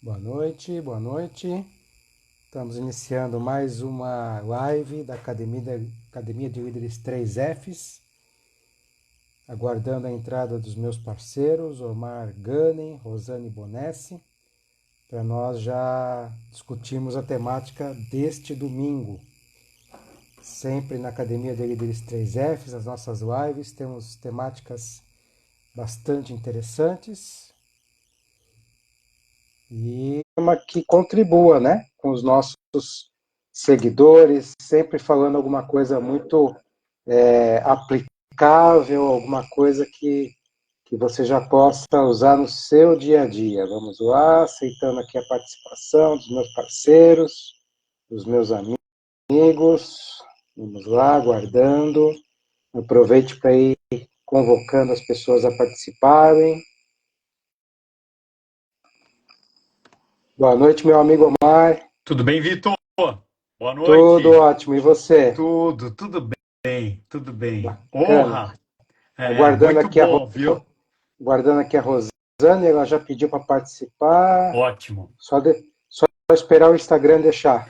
Boa noite, boa noite. Estamos iniciando mais uma live da Academia de Líderes 3Fs, aguardando a entrada dos meus parceiros, Omar Gunning, Rosane Bonessi, para nós já discutirmos a temática deste domingo. Sempre na Academia de Líderes 3Fs, as nossas lives, temos temáticas bastante interessantes e uma que contribua, né, com os nossos seguidores, sempre falando alguma coisa muito aplicável, alguma coisa que você já possa usar no seu dia a dia. Vamos lá, aceitando aqui a participação dos meus parceiros, dos meus amigos. Vamos lá, aguardando. Aproveite para ir convocando as pessoas a participarem. Boa noite, meu amigo Omar. Tudo bem, Vitor? Boa Tudo noite. ótimo. E você? Tudo bem, tudo bem. Bacana. Honra, Aguardando muito aqui bom, viu? guardando aqui a Rosane, ela já pediu para participar. Ótimo. Só esperar o Instagram deixar.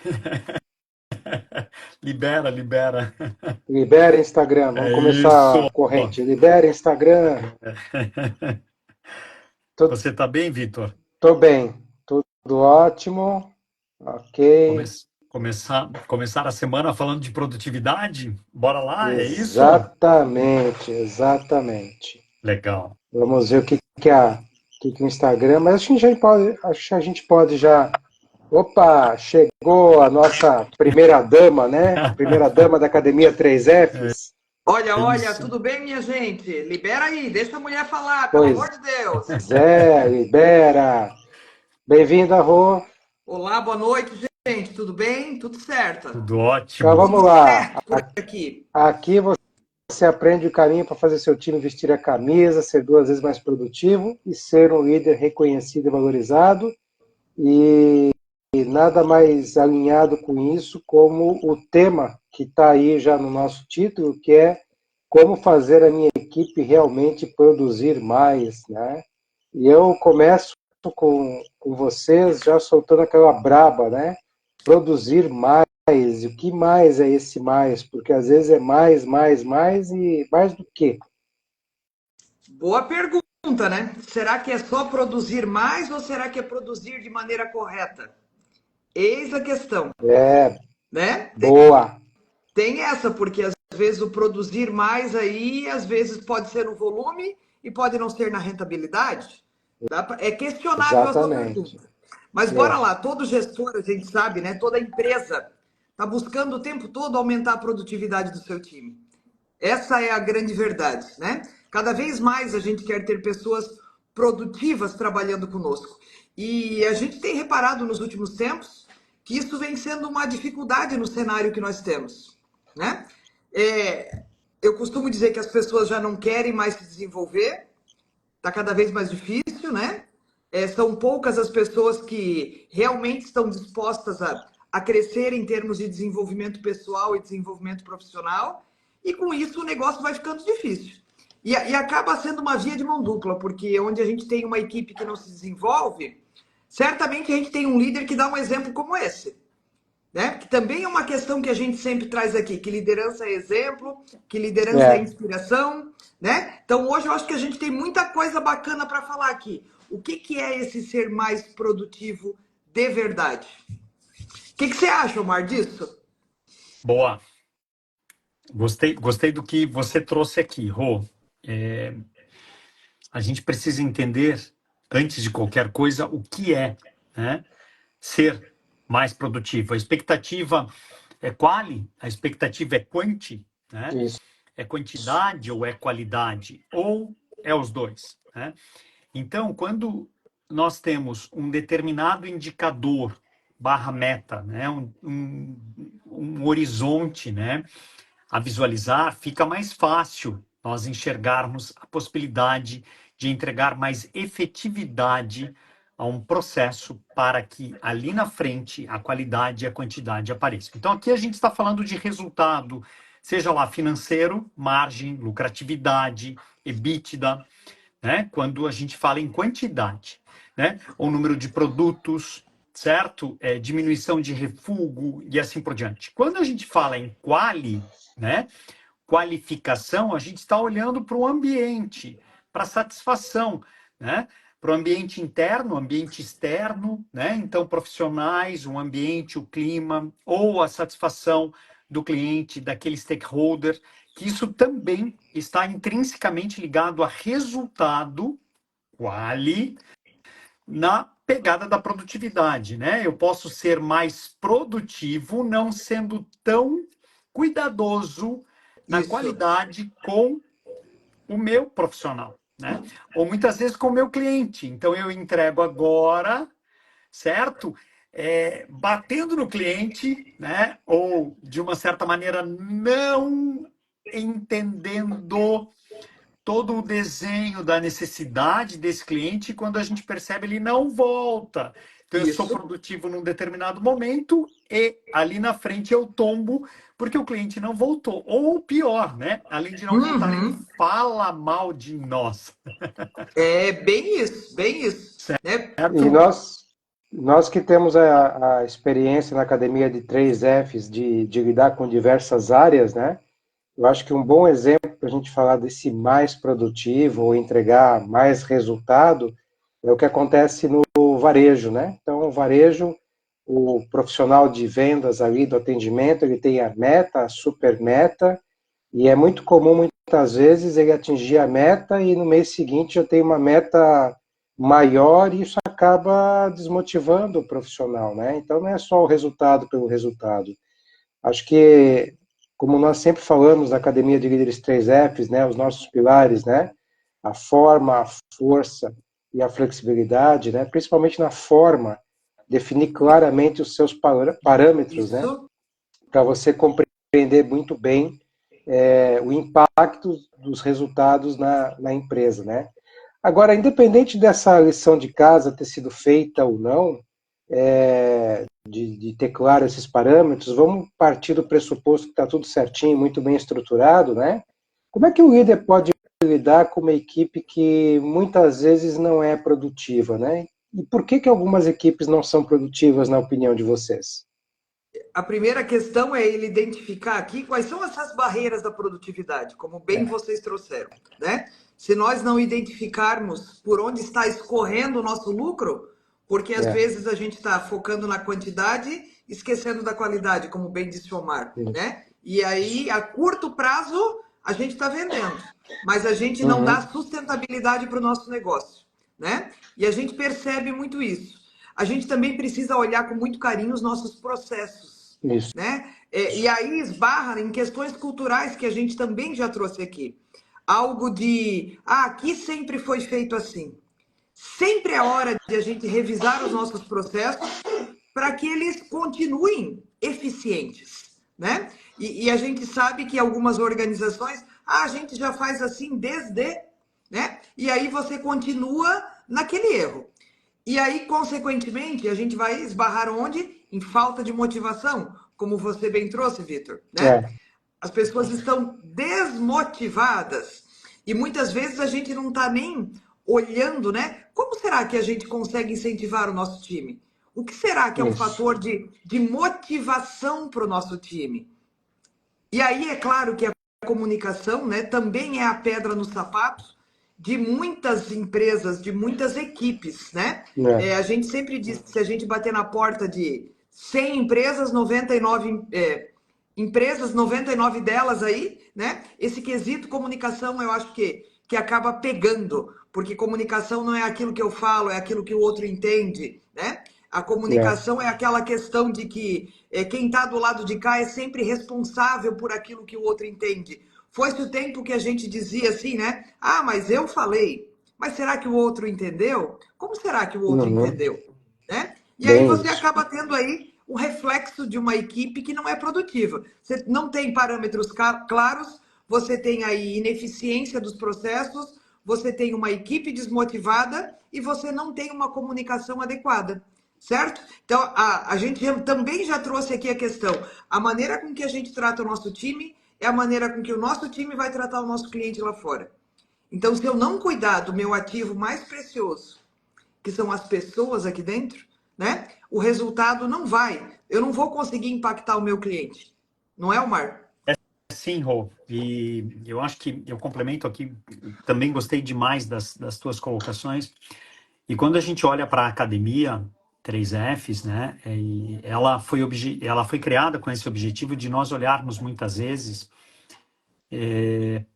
Libera, libera. Libera Instagram, vamos É começar a isso. corrente. Libera Instagram. Tô, Você tá bem, Vitor? tô bem, tudo ótimo. Ok. Começar a semana falando de produtividade? Bora lá, é isso? Exatamente, exatamente. Legal. Vamos ver o que o Instagram, mas acho que a gente pode já. Opa, chegou a nossa primeira dama, né? Primeira dama da Academia 3Fs. É Olha, isso. tudo bem, minha gente? Libera aí, deixa a mulher falar, pelo Pois amor de Deus. libera. Bem-vinda, Rô. Olá, boa noite, gente. Tudo bem? Tudo certo? Tudo Então ótimo. vamos Tudo lá. certo por aqui. Aqui você aprende o caminho para fazer seu time vestir a camisa, ser 2 vezes mais produtivo e ser um líder reconhecido e valorizado. E nada mais alinhado com isso como o tema que está aí já no nosso título, que é como fazer a minha equipe realmente produzir mais, né? E eu começo com vocês já soltando aquela braba, né? Produzir mais. E o que mais é esse mais? Porque às vezes é mais, mais, mais e mais do que? Boa pergunta, né? Será que é só produzir mais ou será que é produzir de maneira correta? Eis a questão, É, né? boa. Tem essa, porque às vezes o produzir mais aí, às vezes pode ser no volume e pode não ser na rentabilidade. É questionável a sua Exatamente. pergunta. Mas bora É, lá, todo gestor, a gente sabe, né? Toda empresa está buscando o tempo todo aumentar a produtividade do seu time. Essa é a grande verdade, né? Cada vez mais a gente quer ter pessoas produtivas trabalhando conosco. E a gente tem reparado nos últimos tempos que isso vem sendo uma dificuldade no cenário que nós temos, né? Eu costumo dizer que as pessoas já não querem mais se desenvolver, está cada vez mais difícil, né? São poucas as pessoas que realmente estão dispostas a crescer em termos de desenvolvimento pessoal e desenvolvimento profissional, e com isso o negócio vai ficando difícil. E acaba sendo uma via de mão dupla, porque onde a gente tem uma equipe que não se desenvolve, certamente a gente tem um líder que dá um exemplo como esse, né? Que também é uma questão que a gente sempre traz aqui, que liderança é exemplo, que liderança é é, inspiração, né? Então hoje eu acho que a gente tem muita coisa bacana para falar aqui. O que é esse ser mais produtivo de verdade? O que você acha, Omar, disso? Boa. Gostei do que você trouxe aqui, Rô. A gente precisa entender, antes de qualquer coisa, o que é, né, ser mais produtivo. A expectativa é quali, a expectativa é quanti, né? isso. É quantidade ou é qualidade? Ou é os dois, né? Então, quando nós temos um determinado indicador barra meta, né? Um horizonte, né? A visualizar, fica mais fácil nós enxergarmos a possibilidade de entregar mais efetividade a um processo para que ali na frente a qualidade e a quantidade apareçam. Então aqui a gente está falando de resultado, seja lá financeiro, margem, lucratividade, EBITDA, né? Quando a gente fala em quantidade. né? Ou número de produtos, certo? Diminuição de refúgio e assim por diante. Quando a gente fala em né? Qualificação, a gente está olhando para o ambiente, para satisfação, né? Para o ambiente interno, ambiente externo, né? Então, profissionais, o ambiente, o clima, ou a satisfação do cliente, daquele stakeholder, que isso também está intrinsecamente ligado a resultado, na pegada da produtividade, né? Eu posso ser mais produtivo não sendo tão cuidadoso na Isso. qualidade com o meu profissional, né? Ou muitas vezes com o meu cliente. Então eu entrego agora, certo? Batendo no cliente, né? Ou de uma certa maneira não entendendo todo o desenho da necessidade desse cliente, e quando a gente percebe, ele não volta. Então, eu sou Isso. produtivo num determinado momento e ali na frente eu tombo porque o cliente não voltou. Ou pior, né? Além de não voltar, ele Uhum. fala mal de nós. É bem isso, né? E Certo? nós que temos a experiência na academia de 3 Fs de lidar com diversas áreas, né? Eu acho que um bom exemplo para a gente falar desse mais produtivo ou entregar mais resultado é o que acontece no varejo, né? Então, o varejo, o profissional de vendas ali do atendimento, ele tem a meta, a super meta, e é muito comum, muitas vezes, ele atingir a meta e no mês seguinte já tem uma meta maior e isso acaba desmotivando o profissional, né? Então, não é só o resultado pelo resultado. Acho que, como nós sempre falamos na Academia de Líderes 3Fs, né, os nossos pilares, né, a forma, a força e a flexibilidade, né, principalmente na forma, definir claramente os seus parâmetros, né, Isso. para você compreender muito bem o impacto dos resultados na empresa, né. Agora, independente dessa lição de casa ter sido feita ou não, de ter claro esses parâmetros, vamos partir do pressuposto que está tudo certinho, muito bem estruturado, né? Como é que o líder pode lidar com uma equipe que muitas vezes não é produtiva, né? E por que algumas equipes não são produtivas, na opinião de vocês? A primeira questão é ele identificar aqui quais são essas barreiras da produtividade, como bem vocês trouxeram, né? Se nós não identificarmos por onde está escorrendo o nosso lucro, porque às É, vezes a gente está focando na quantidade, esquecendo da qualidade, como bem disse o Omar, isso. né? E aí, a curto prazo, a gente está vendendo, mas a gente não dá Uhum, sustentabilidade para o nosso negócio, né? E a gente percebe muito isso. A gente também precisa olhar com muito carinho os nossos processos, isso. né? E aí esbarra em questões culturais que a gente também já trouxe aqui. Algo de, aqui sempre foi feito assim. Sempre é hora de a gente revisar os nossos processos para que eles continuem eficientes, né? E a gente sabe que algumas organizações, a gente já faz assim desde, né? E aí você continua naquele erro. E aí, consequentemente, a gente vai esbarrar onde? Em falta de motivação, como você bem trouxe, Vitor, né? É, As pessoas estão desmotivadas e muitas vezes a gente não está nem olhando, né? Como será que a gente consegue incentivar o nosso time? O que será que é um isso. fator de motivação para o nosso time? E aí é claro que a comunicação, né, também é a pedra no sapato de muitas empresas, de muitas equipes, né? É, A gente sempre diz que se a gente bater na porta de 100 empresas, 99 empresas, 99 delas aí, né? Esse quesito comunicação, eu acho que acaba pegando, porque comunicação não é aquilo que eu falo, é aquilo que o outro entende, né? A é, comunicação é aquela questão de que quem está do lado de cá é sempre responsável por aquilo que o outro entende. Foi-se o tempo que a gente dizia assim, né? Ah, mas eu falei. Mas será que o outro entendeu? Como será que o outro uhum, entendeu? Né? E aí bem você isso. acaba tendo aí um reflexo de uma equipe que não é produtiva. Você não tem parâmetros claros, você tem aí ineficiência dos processos, você tem uma equipe desmotivada e você não tem uma comunicação adequada. Certo? Então, a gente também já trouxe aqui a questão. A maneira com que a gente trata o nosso time é a maneira com que o nosso time vai tratar o nosso cliente lá fora. Então, se eu não cuidar do meu ativo mais precioso, que são as pessoas aqui dentro, né? O resultado não vai. Eu não vou conseguir impactar o meu cliente. Não é, Omar? Sim, Rô, e eu acho que eu complemento aqui, também gostei demais das tuas colocações, e quando a gente olha para a academia, 3Fs, né, e ela foi criada com esse objetivo de nós olharmos muitas vezes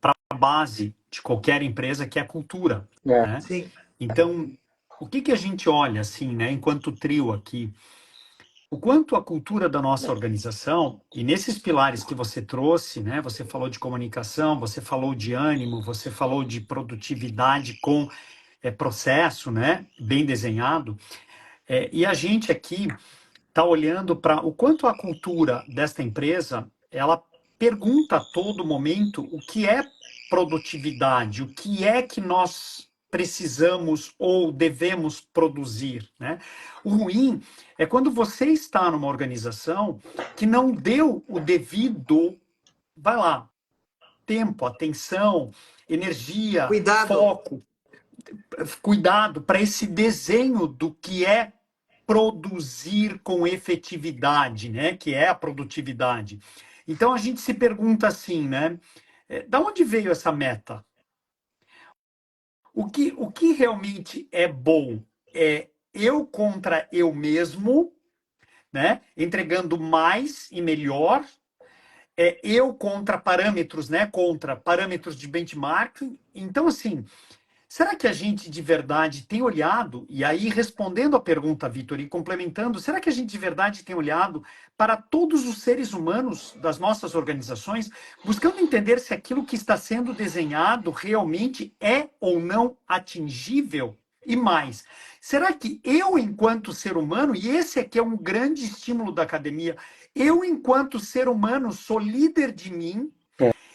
para a base de qualquer empresa, que é a cultura, É. né? Sim. Então, o que que a gente olha, assim, né, enquanto trio aqui, o quanto a cultura da nossa organização, e nesses pilares que você trouxe, né, você falou de comunicação, você falou de ânimo, você falou de produtividade com processo, né, bem desenhado, e a gente aqui está olhando para o quanto a cultura desta empresa, ela pergunta a todo momento o que é produtividade, o que é que nós precisamos ou devemos produzir, né? O ruim é quando você está numa organização que não deu o devido, vai lá, tempo, atenção, energia, Cuidado. foco, cuidado para esse desenho do que é produzir com efetividade, né? Que é a produtividade. Então a gente se pergunta assim, né? Da onde veio essa meta? O que realmente é bom é eu contra eu mesmo, né? Entregando mais e melhor. É eu contra parâmetros, né? Contra parâmetros de benchmarking. Então, assim, será que a gente de verdade tem olhado, e aí respondendo a pergunta, Vitor, e complementando, será que a gente de verdade tem olhado para todos os seres humanos das nossas organizações, buscando entender se aquilo que está sendo desenhado realmente é ou não atingível? E mais, será que eu, enquanto ser humano, e esse aqui é um grande estímulo da academia, eu, enquanto ser humano, sou líder de mim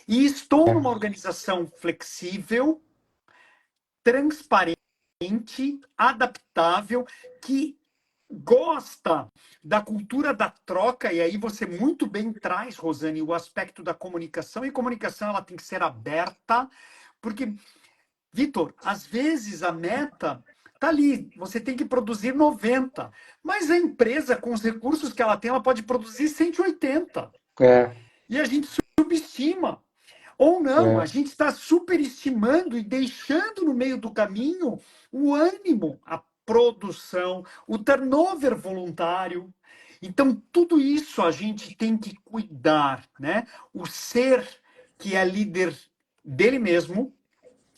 e estou numa organização flexível, transparente, adaptável, que gosta da cultura da troca, e aí você muito bem traz, Rosane, o aspecto da comunicação, e comunicação ela tem que ser aberta, porque, Vitor, às vezes a meta está ali, você tem que produzir 90, mas a empresa, com os recursos que ela tem, ela pode produzir 180. É, E a gente subestima. Ou não, a é. gente está superestimando e deixando no meio do caminho o ânimo, a produção, o turnover voluntário. Então, tudo isso a gente tem que cuidar, né? O ser que é líder dele mesmo,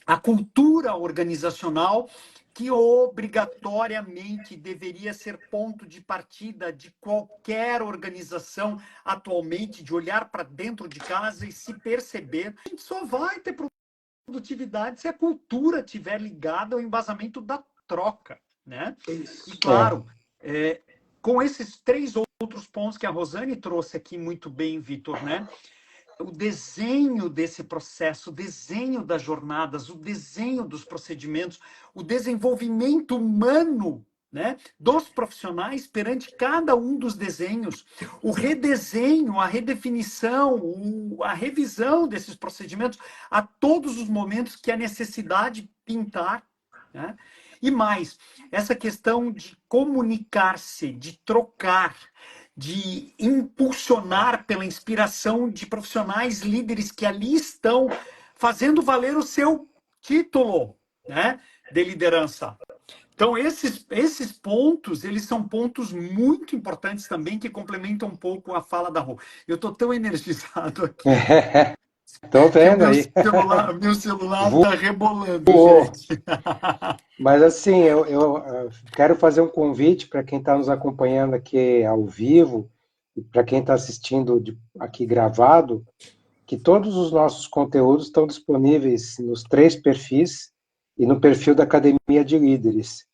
a cultura organizacional que obrigatoriamente deveria ser ponto de partida de qualquer organização atualmente, de olhar para dentro de casa e se perceber. A gente só vai ter produtividade se a cultura estiver ligada ao embasamento da troca, né? E claro, com esses três outros pontos que a Rosane trouxe aqui muito bem, Vitor, né? O desenho desse processo, o desenho das jornadas, o desenho dos procedimentos, o desenvolvimento humano, né, dos profissionais perante cada um dos desenhos, o redesenho, a redefinição, a revisão desses procedimentos a todos os momentos que a necessidade pintar, né? E mais, essa questão de comunicar-se, de trocar, de impulsionar pela inspiração de profissionais líderes que ali estão fazendo valer o seu título, né, de liderança. Então, esses pontos, eles são pontos muito importantes também, que complementam um pouco a fala da Rô. Eu estou tão energizado aqui Tô que o vendo aí. meu celular está rebolando, Voou. gente. Mas assim, eu quero fazer um convite para quem está nos acompanhando aqui ao vivo e para quem está assistindo aqui gravado, que todos os nossos conteúdos estão disponíveis nos 3 perfis e no perfil da Academia de Líderes.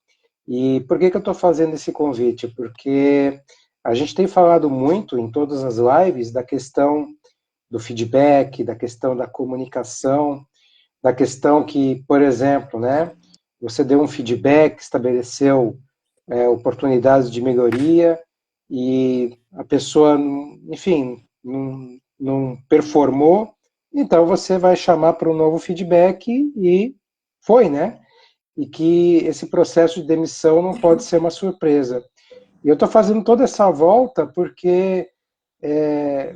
E por que eu estou fazendo esse convite? Porque a gente tem falado muito em todas as lives da questão do feedback, da questão da comunicação, da questão que, por exemplo, né, você deu um feedback, estabeleceu oportunidades de melhoria e a pessoa, enfim, não performou, então você vai chamar para um novo feedback e foi, né? e que esse processo de demissão não pode ser uma surpresa. E eu estou fazendo toda essa volta porque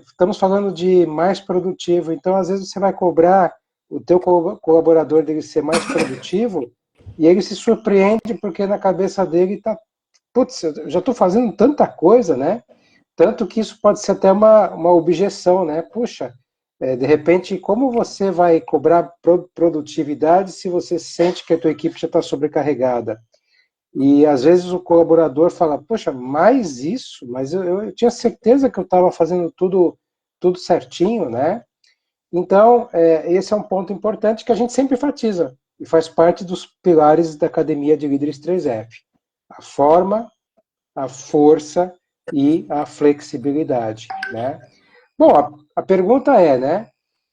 estamos falando de mais produtivo, então às vezes você vai cobrar o teu colaborador dele ser mais produtivo e ele se surpreende porque na cabeça dele está, putz, eu já estou fazendo tanta coisa, né? Tanto que isso pode ser até uma objeção, né? Puxa, de repente, como você vai cobrar produtividade se você sente que a tua equipe já está sobrecarregada? E às vezes o colaborador fala, poxa, mais isso? Mas eu tinha certeza que eu estava fazendo tudo certinho, né? Então, esse é um ponto importante que a gente sempre enfatiza e faz parte dos pilares da Academia de Líderes 3F. A forma, a força e a flexibilidade, né? Bom, a pergunta é, né?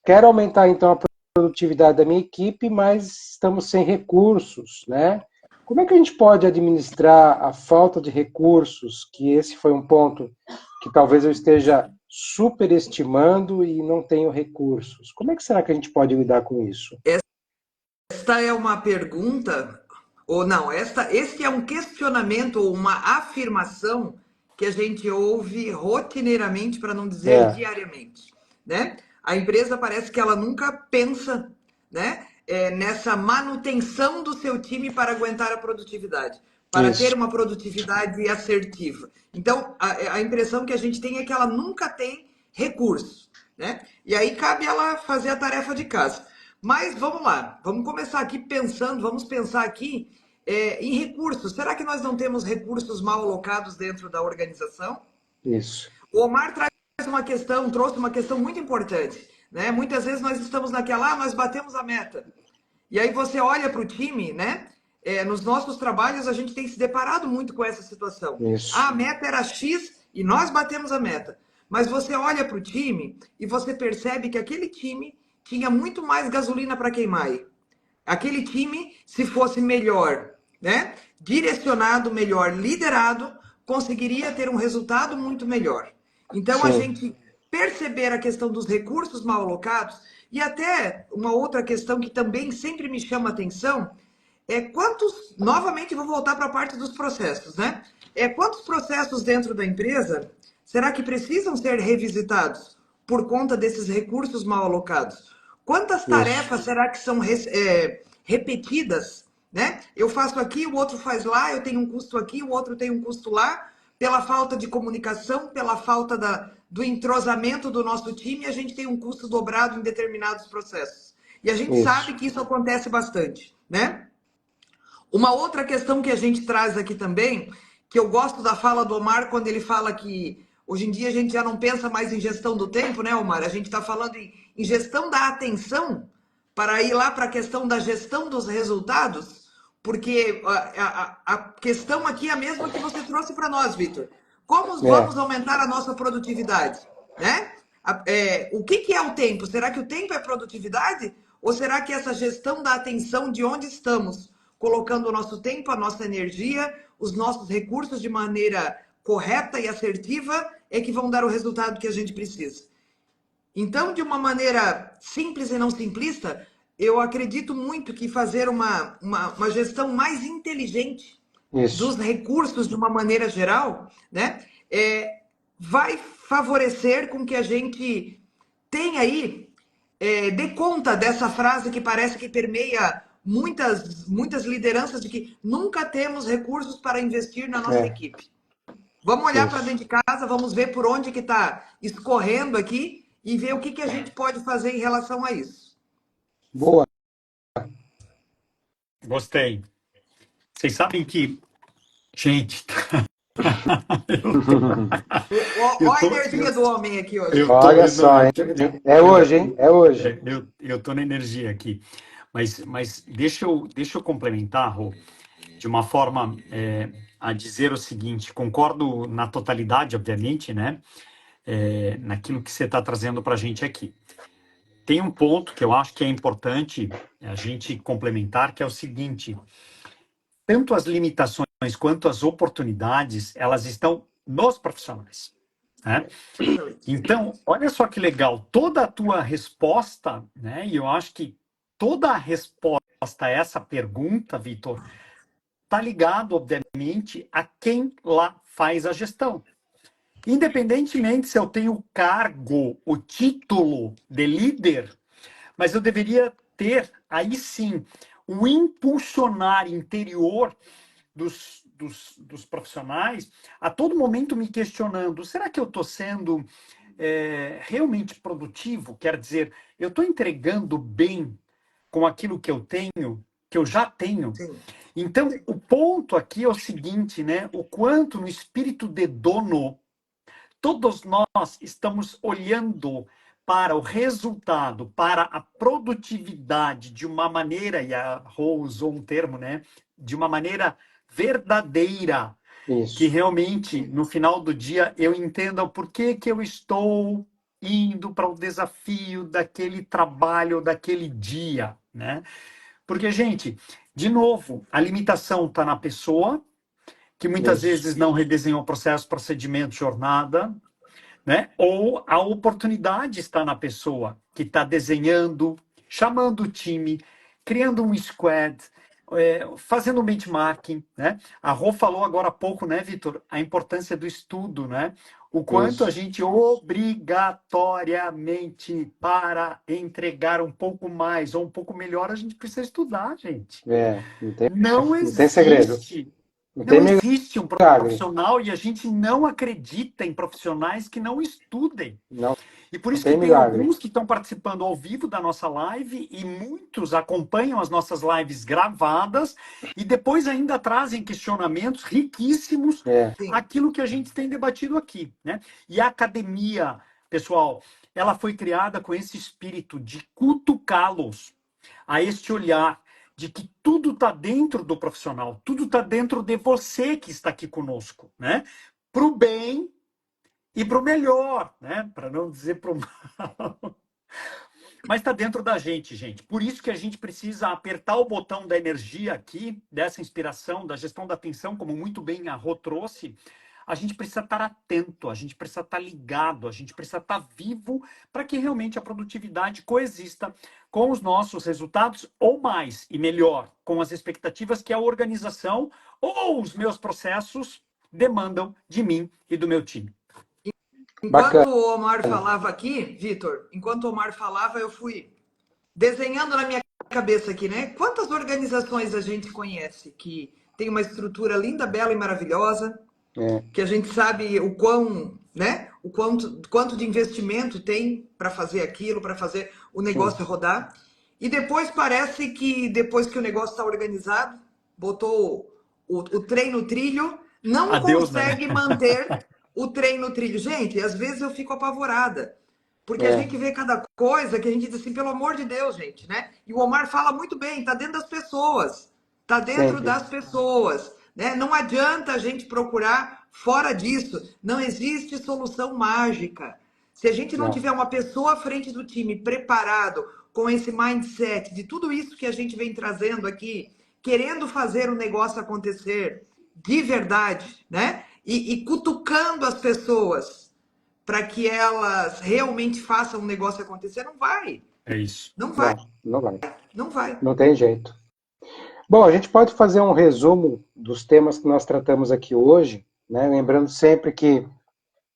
Quero aumentar então a produtividade da minha equipe, mas estamos sem recursos, né? Como é que a gente pode administrar a falta de recursos, que esse foi um ponto que talvez eu esteja superestimando e não tenho recursos? Como é que será que a gente pode lidar com isso? Esta é uma pergunta, ou não, este é um questionamento ou uma afirmação que a gente ouve rotineiramente, para não dizer diariamente, né? A empresa parece que ela nunca pensa, né, nessa manutenção do seu time para aguentar a produtividade, para Isso. ter uma produtividade assertiva. Então, a impressão que a gente tem é que ela nunca tem recurso, né? E aí cabe ela fazer a tarefa de casa. Mas vamos lá, vamos começar aqui pensando, vamos pensar aqui em recursos. Será que nós não temos recursos mal alocados dentro da organização? Isso. O Omar trouxe uma questão muito importante, né? Muitas vezes nós estamos naquela, nós batemos a meta. E aí você olha para o time, né? Nos nossos trabalhos a gente tem se deparado muito com essa situação. Isso. A meta era X e nós batemos a meta. Mas você olha para o time e você percebe que aquele time tinha muito mais gasolina para queimar. Aquele time, se fosse melhor, né? Direcionado melhor, liderado, conseguiria ter um resultado muito melhor. Então, a gente perceber a questão dos recursos mal alocados, e até uma outra questão que também sempre me chama a atenção, novamente vou voltar para a parte dos processos, né? Quantos processos dentro da empresa será que precisam ser revisitados por conta desses recursos mal alocados? Quantas tarefas será que são repetidas, né? Eu faço aqui, o outro faz lá, eu tenho um custo aqui, o outro tem um custo lá, pela falta de comunicação, pela falta do entrosamento do nosso time, a gente tem um custo dobrado em determinados processos. E a gente sabe que isso acontece bastante, né? Uma outra questão que a gente traz aqui também, que eu gosto da fala do Omar, quando ele fala que hoje em dia a gente já não pensa mais em gestão do tempo, né, Omar? A gente está falando em gestão da atenção, para ir lá para a questão da gestão dos resultados, porque a questão aqui é a mesma que você trouxe para nós, Vitor. Como vamos aumentar a nossa produtividade, né? O que é o tempo? Será que o tempo é produtividade? Ou será que essa gestão da atenção de onde estamos, colocando o nosso tempo, a nossa energia, os nossos recursos de maneira correta e assertiva, é que vão dar o resultado que a gente precisa? Então, de uma maneira simples e não simplista, eu acredito muito que fazer uma gestão mais inteligente dos recursos de uma maneira geral, né, vai favorecer com que a gente tenha aí, dê conta dessa frase que parece que permeia muitas lideranças, de que nunca temos recursos para investir na nossa equipe. Vamos olhar para dentro de casa, vamos ver por onde que está escorrendo aqui e ver o que a gente pode fazer em relação a isso. Boa. Gostei. Vocês sabem que, gente, Olha a energia do homem aqui hoje. Olha só, hein? É hoje, hein? É hoje. Eu tô na energia aqui. Mas deixa eu complementar, Rô, de uma forma a dizer o seguinte: concordo na totalidade, obviamente, né? Naquilo que você está trazendo para a gente aqui. Tem um ponto que eu acho que é importante a gente complementar, que é o seguinte: tanto as limitações quanto as oportunidades, elas estão nos profissionais, né? Então, olha só que legal, toda a tua resposta, né? E eu acho que toda a resposta a essa pergunta, Vitor, está ligado, obviamente, a quem lá faz a gestão. Independentemente se eu tenho o cargo, o título de líder, mas eu deveria ter, aí sim, o impulsionar interior dos profissionais, a todo momento me questionando, será que eu estou sendo realmente produtivo? Quer dizer, eu estou entregando bem com aquilo que eu tenho, que eu já tenho? Sim. Então, o ponto aqui é o seguinte, né? O quanto no espírito de dono, todos nós estamos olhando para o resultado, para a produtividade de uma maneira, e a Rose usou um termo, né? De uma maneira verdadeira, que Isso. realmente, no final do dia, eu entenda o porquê que eu estou indo para o desafio daquele trabalho, daquele dia, né? Porque, gente, de novo, a limitação está na pessoa, que muitas Isso. vezes não redesenhou o processo, procedimento, jornada, né? Ou a oportunidade está na pessoa que está desenhando, chamando o time, criando um squad, fazendo um benchmarking, né? A Rô falou agora há pouco, né, Vitor, a importância do estudo, né? O quanto a Isso. gente obrigatoriamente, para entregar um pouco mais ou um pouco melhor, a gente precisa estudar, gente. Não Não tem segredo. existe. Não tem Não existe um milagre. profissional e a gente não acredita em profissionais que não estudem. Não, E por não isso que tem tem milagre. alguns que estão participando ao vivo da nossa live e muitos acompanham as nossas lives gravadas e depois ainda trazem questionamentos riquíssimos Sim. aquilo que a gente tem debatido aqui, né? E a academia, pessoal, ela foi criada com esse espírito de cutucá-los a este olhar de que tudo está dentro do profissional, tudo está dentro de você que está aqui conosco, né? Para o bem e para o melhor, né? Para não dizer para o mal. Mas está dentro da gente, gente. Por isso que a gente precisa apertar o botão da energia aqui, dessa inspiração, da gestão da atenção, como muito bem a Rô trouxe. A gente precisa estar atento, a gente precisa estar ligado, a gente precisa estar vivo para que realmente a produtividade coexista com os nossos resultados, ou mais e melhor, com as expectativas que a organização ou os meus processos demandam de mim e do meu time. Enquanto Bacana. o Omar falava aqui, Vitor, enquanto o Omar falava, eu fui desenhando na minha cabeça aqui, né? Quantas organizações a gente conhece que tem uma estrutura linda, bela e maravilhosa, É, que a gente sabe o quão, né? Quanto de investimento tem para fazer aquilo, para fazer o sim. negócio rodar. E depois parece que depois que o negócio está organizado, botou o trem no trilho, não Adeus, né? consegue manter o trem no trilho. Gente, às vezes eu fico apavorada. Porque a É, gente vê cada coisa que a gente diz assim, pelo amor de Deus, gente, né? E o Omar fala muito bem, tá dentro das pessoas. Tá dentro sempre. das pessoas, né? Não adianta a gente procurar fora disso. Não existe solução mágica. Se a gente não Não. tiver uma pessoa à frente do time preparado com esse mindset de tudo isso que a gente vem trazendo aqui, querendo fazer o negócio acontecer de verdade, né? E cutucando as pessoas para que elas realmente façam o negócio acontecer, não vai. É isso. Não vai. Não, não vai. Não vai. Não tem jeito. Bom, a gente pode fazer um resumo dos temas que nós tratamos aqui hoje, né? Lembrando sempre que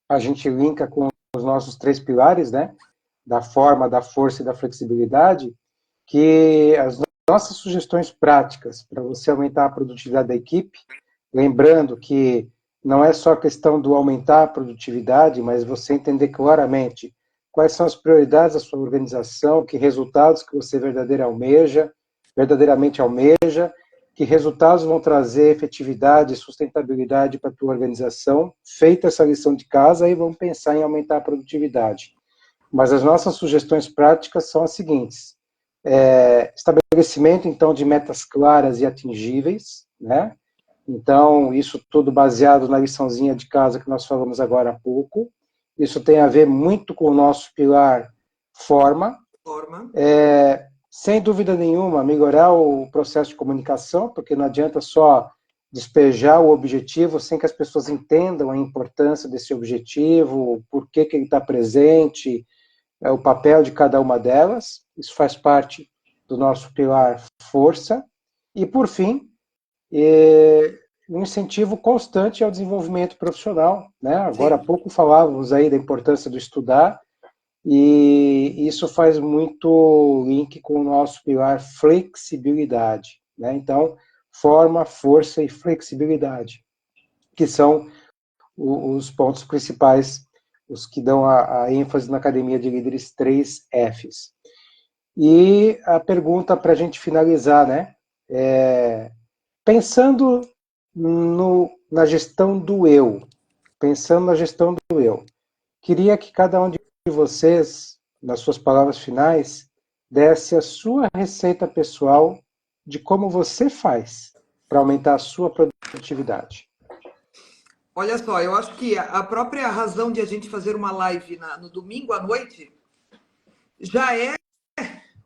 a gente linka com os nossos 3 pilares, né? Da forma, da força e da flexibilidade, que as nossas sugestões práticas para você aumentar a produtividade da equipe, lembrando que não é só a questão do aumentar a produtividade, mas você entender claramente quais são as prioridades da sua organização, que resultados que você verdadeiramente almeja, que resultados vão trazer efetividade e sustentabilidade para a tua organização. Feita essa lição de casa, aí vamos pensar em aumentar a produtividade. Mas as nossas sugestões práticas são as seguintes. Estabelecimento, então, de metas claras e atingíveis, né? Então, isso tudo baseado na liçãozinha de casa que nós falamos agora há pouco. Isso tem a ver muito com o nosso pilar forma. Forma. Sem dúvida nenhuma, melhorar o processo de comunicação, porque não adianta só despejar o objetivo sem que as pessoas entendam a importância desse objetivo, por que ele está presente, o papel de cada uma delas. Isso faz parte do nosso pilar força. E, por fim, um incentivo constante ao desenvolvimento profissional, né? Agora há pouco falávamos aí da importância do estudar, e isso faz muito link com o nosso pilar flexibilidade, né? Então, forma, força e flexibilidade, que são os pontos principais, os que dão a ênfase na Academia de Líderes 3 Fs. E a pergunta para a gente finalizar, né? Pensando na gestão do eu, queria que cada um de vocês, nas suas palavras finais, desse a sua receita pessoal de como você faz para aumentar a sua produtividade. Olha só, eu acho que a própria razão de a gente fazer uma live no domingo à noite já é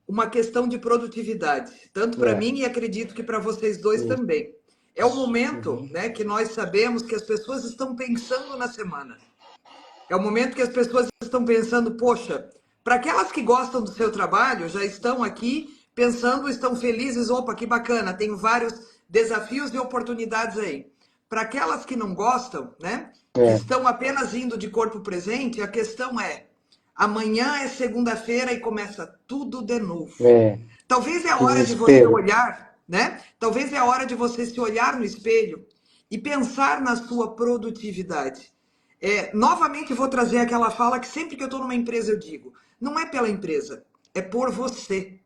uma questão de produtividade, tanto para mim e acredito que para vocês dois também. É o momento, né, que nós sabemos que as pessoas estão pensando na semana. É o momento que as pessoas estão pensando, poxa, para aquelas que gostam do seu trabalho, já estão aqui pensando, estão felizes, opa, que bacana, tenho vários desafios e oportunidades aí. Para aquelas que não gostam, né, que estão apenas indo de corpo presente, a questão é, amanhã é segunda-feira e começa tudo de novo. Talvez é a hora de você olhar, né? Talvez é a hora de você se olhar no espelho e pensar na sua produtividade. Novamente vou trazer aquela fala que sempre que eu estou numa empresa eu digo, não é pela empresa, é por você.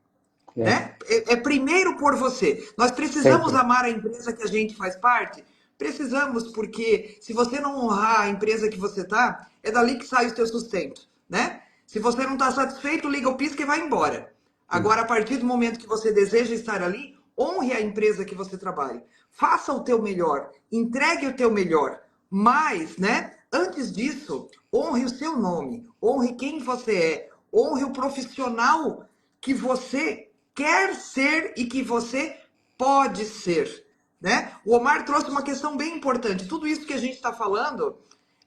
Né? É primeiro por você. Nós precisamos amar a empresa que a gente faz parte? Precisamos, porque se você não honrar a empresa que você está, é dali que sai o teu sustento. Né? Se você não está satisfeito, liga o pisca e vai embora. Agora, a partir do momento que você deseja estar ali, honre a empresa que você trabalha. Faça o teu melhor, entregue o teu melhor. Mas, né, antes disso, honre o seu nome, honre quem você é, honre o profissional que você quer ser e que você pode ser. Né? O Omar trouxe uma questão bem importante. Tudo isso que a gente está falando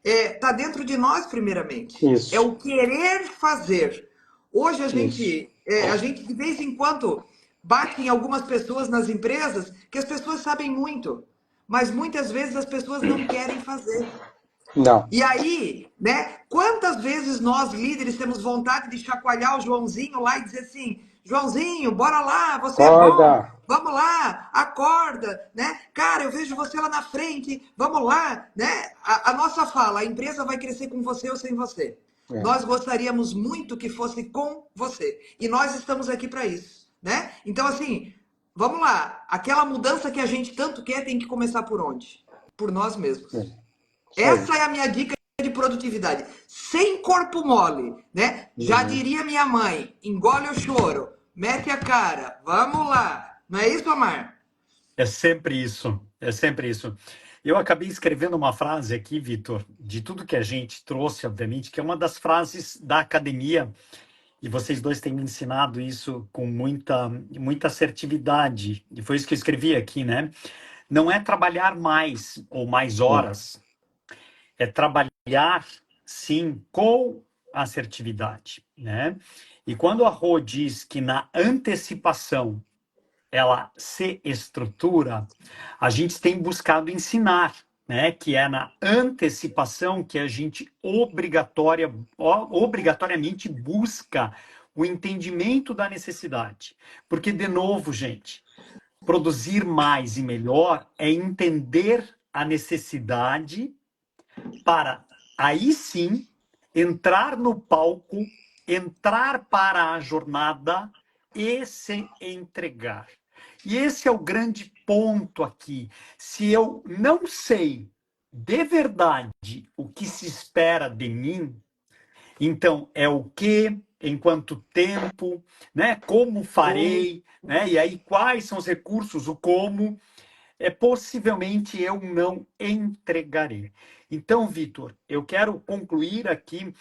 está dentro de nós, primeiramente. Isso. É o querer fazer. Hoje a gente de vez em quando bate em algumas pessoas nas empresas que as pessoas sabem muito, mas muitas vezes as pessoas não querem fazer. Não. E aí, né? Quantas vezes nós líderes temos vontade de chacoalhar o Joãozinho lá e dizer assim, Joãozinho, bora lá, você Acorda. É bom, vamos lá, acorda, né? Cara, eu vejo você lá na frente, vamos lá, né? A nossa fala, a empresa vai crescer com você ou sem você. Nós gostaríamos muito que fosse com você. E nós estamos aqui para isso, né? Então, assim, vamos lá. Aquela mudança que a gente tanto quer tem que começar por onde? Por nós mesmos. Essa é a minha dica de produtividade. Sem corpo mole, né? Já diria minha mãe, engole o choro, mete a cara, vamos lá. Não é isso, Omar? É sempre isso, é sempre isso. Eu acabei escrevendo uma frase aqui, Vitor, de tudo que a gente trouxe, obviamente, que é uma das frases da academia, e vocês dois têm me ensinado isso com muita assertividade, e foi isso que eu escrevi aqui, né? Não é trabalhar mais ou mais horas, é trabalhar, sim, com assertividade, né? E quando a Rô diz que na antecipação ela se estrutura, a gente tem buscado ensinar, né? Que é na antecipação que a gente obrigatoriamente busca o entendimento da necessidade. Porque, de novo, gente, produzir mais e melhor é entender a necessidade para, aí sim, entrar no palco, entrar para a jornada e se entregar. E esse é o grande ponto aqui. Se eu não sei de verdade o que se espera de mim, então é o que, em quanto tempo, né? Como farei, né? E aí quais são os recursos, o como, possivelmente eu não entregarei. Então, Vitor, eu quero concluir aqui,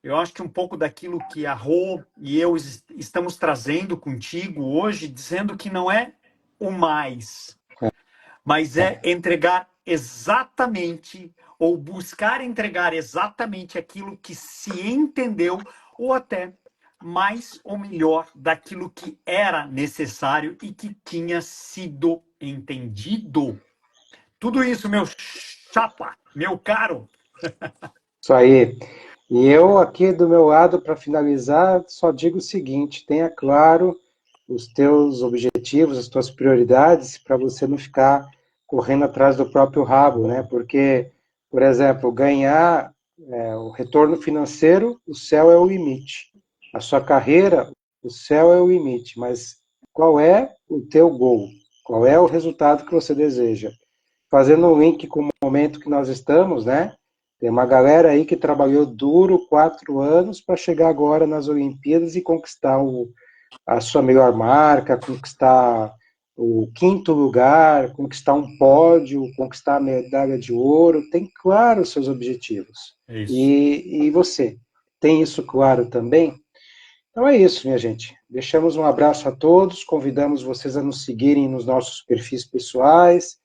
eu acho que um pouco daquilo que a Rô e eu estamos trazendo contigo hoje, dizendo que não é o mais, mas é entregar exatamente, ou buscar entregar exatamente aquilo que se entendeu, ou até mais ou melhor daquilo que era necessário e que tinha sido entendido. Tudo isso, meu chapa, meu caro. Isso aí. E eu aqui do meu lado, para finalizar, só digo o seguinte: tenha claro os teus objetivos, as tuas prioridades, para você não ficar correndo atrás do próprio rabo, né? Porque, por exemplo, ganhar o retorno financeiro, o céu é o limite. A sua carreira, o céu é o limite. Mas qual é o teu goal? Qual é o resultado que você deseja? Fazendo um link com o momento que nós estamos, né? Tem uma galera aí que trabalhou duro 4 anos para chegar agora nas Olimpíadas e conquistar a sua melhor marca, conquistar o 5º lugar, conquistar um pódio, conquistar a medalha de ouro. Tem claro os seus objetivos. É isso. E você, tem isso claro também? Então é isso, minha gente. Deixamos um abraço a todos, convidamos vocês a nos seguirem nos nossos perfis pessoais,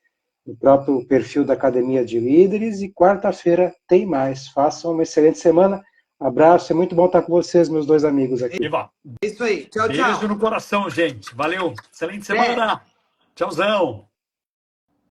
no próprio perfil da Academia de Líderes, e quarta-feira tem mais. Façam uma excelente semana. Abraço, é muito bom estar com vocês, meus dois amigos aqui. Eva, É isso aí. Tchau, tchau. beijo no coração, gente. Valeu. Excelente semana. Tchauzão.